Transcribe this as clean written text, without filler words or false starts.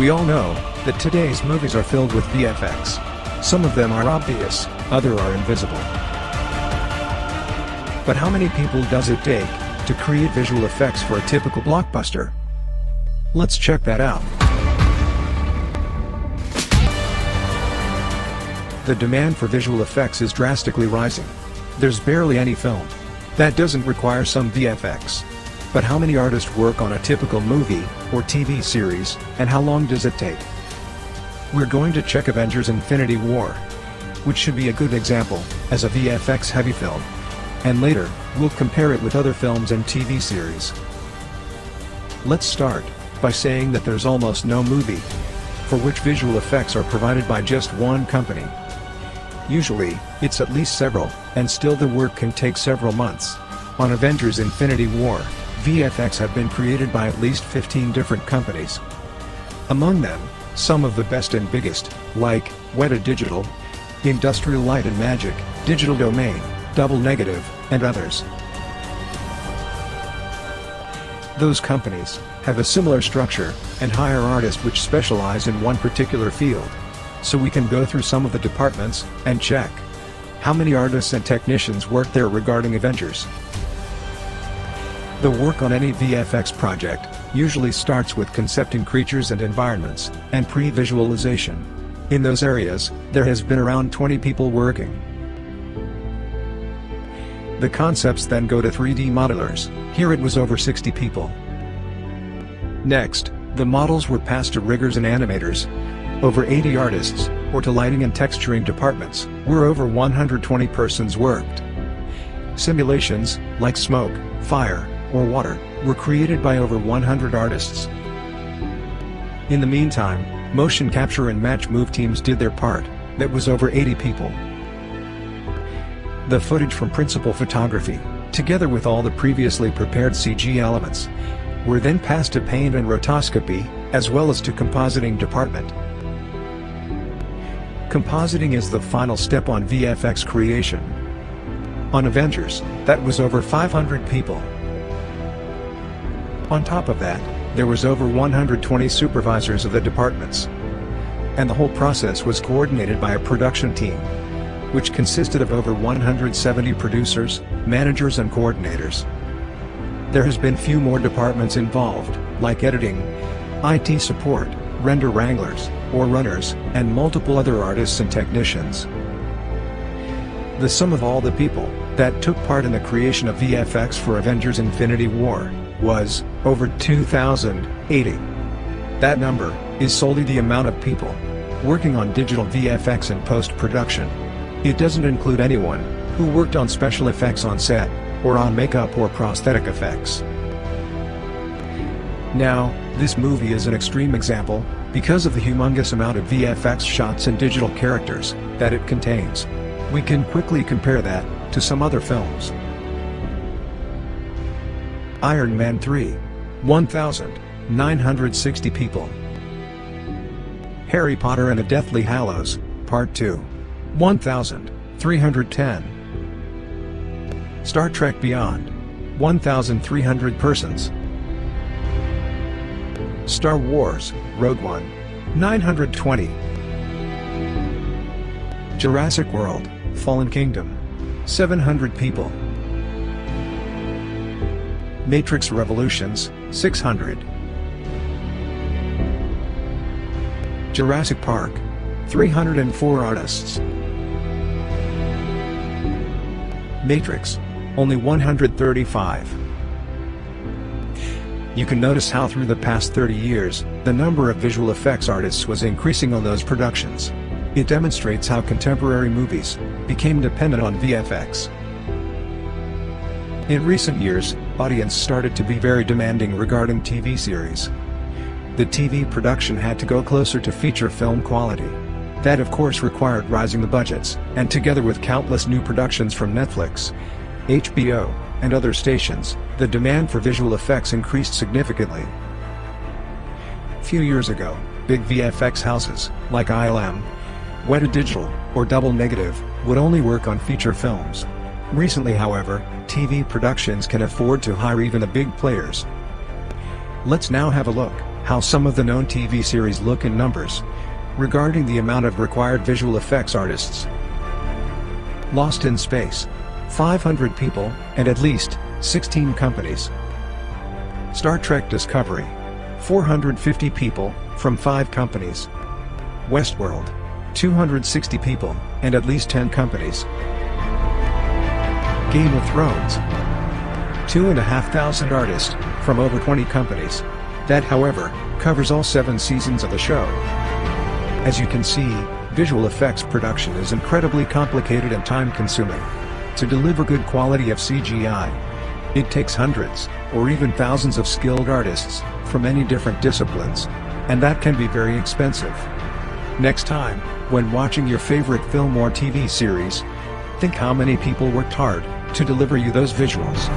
We all know that today's movies are filled with VFX. Some of them are obvious, others are invisible. But how many people does it take to create visual effects for a typical blockbuster? Let's check that out. The demand for visual effects is drastically rising. There's barely any film that doesn't require some VFX. But how many artists work on a typical movie or TV series, and how long does it take? We're going to check Avengers: Infinity War, which should be a good example, as a VFX-heavy film. And later, we'll compare it with other films and TV series. Let's start by saying that there's almost no movie for which visual effects are provided by just one company. Usually, it's at least several, and still the work can take several months. On Avengers: Infinity War, VFX have been created by at least 15 different companies. Among them, some of the best and biggest, like Weta Digital, Industrial Light and Magic, Digital Domain, Double Negative, and others. Those companies have a similar structure and hire artists which specialize in one particular field. So we can go through some of the departments and check how many artists and technicians work there regarding Avengers. The work on any VFX project usually starts with concepting creatures and environments, and pre-visualization. In those areas, there has been around 20 people working. The concepts then go to 3D modelers. Here it was over 60 people. Next, the models were passed to riggers and animators. Over 80 artists, or to lighting and texturing departments, where over 120 persons worked. Simulations, like smoke, fire, or water, were created by over 100 artists. In the meantime, motion capture and match move teams did their part. That was over 80 people. The footage from principal photography, together with all the previously prepared CG elements, were then passed to paint and rotoscopy, as well as to compositing department. Compositing is the final step on VFX creation. On Avengers, that was over 500 people. On top of that, there was over 120 supervisors of the departments. And the whole process was coordinated by a production team, which consisted of over 170 producers, managers and coordinators. There has been few more departments involved, like editing, IT support, render wranglers, or runners, and multiple other artists and technicians. The sum of all the people that took part in the creation of VFX for Avengers: Infinity War was over 2,080. That number is solely the amount of people working on digital VFX and post-production. It doesn't include anyone who worked on special effects on set, or on makeup or prosthetic effects. Now, this movie is an extreme example, because of the humongous amount of VFX shots and digital characters that it contains. We can quickly compare that to some other films. Iron Man 3. 1,960 people. Harry Potter and the Deathly Hallows, Part 2. 1,310. Star Trek Beyond. 1,300 persons. Star Wars, Rogue One. 920. Jurassic World, Fallen Kingdom. 700 people. Matrix Revolutions, 600. Jurassic Park. 304 artists. Matrix. Only 135. You can notice how through the past 30 years, the number of visual effects artists was increasing on those productions. It demonstrates how contemporary movies became dependent on VFX. In recent years, audience started to be very demanding regarding TV series. The TV production had to go closer to feature film quality. That of course required rising the budgets, and together with countless new productions from Netflix, HBO, and other stations, the demand for visual effects increased significantly. Few years ago, big VFX houses, like ILM, Weta Digital, or Double Negative, would only work on feature films. Recently however, TV productions can afford to hire even the big players. Let's now have a look how some of the known TV series look in numbers, regarding the amount of required visual effects artists. Lost in Space. 500 people, and at least 16 companies. Star Trek Discovery. 450 people, from 5 companies. Westworld. 260 people, and at least 10 companies. Game of Thrones. 2,500 artists, from over 20 companies. That, however, covers all 7 seasons of the show. As you can see, visual effects production is incredibly complicated and time-consuming. To deliver good quality of CGI, it takes hundreds, or even thousands of skilled artists, from many different disciplines. And that can be very expensive. Next time, when watching your favorite film or TV series, think how many people worked hard to deliver you those visuals.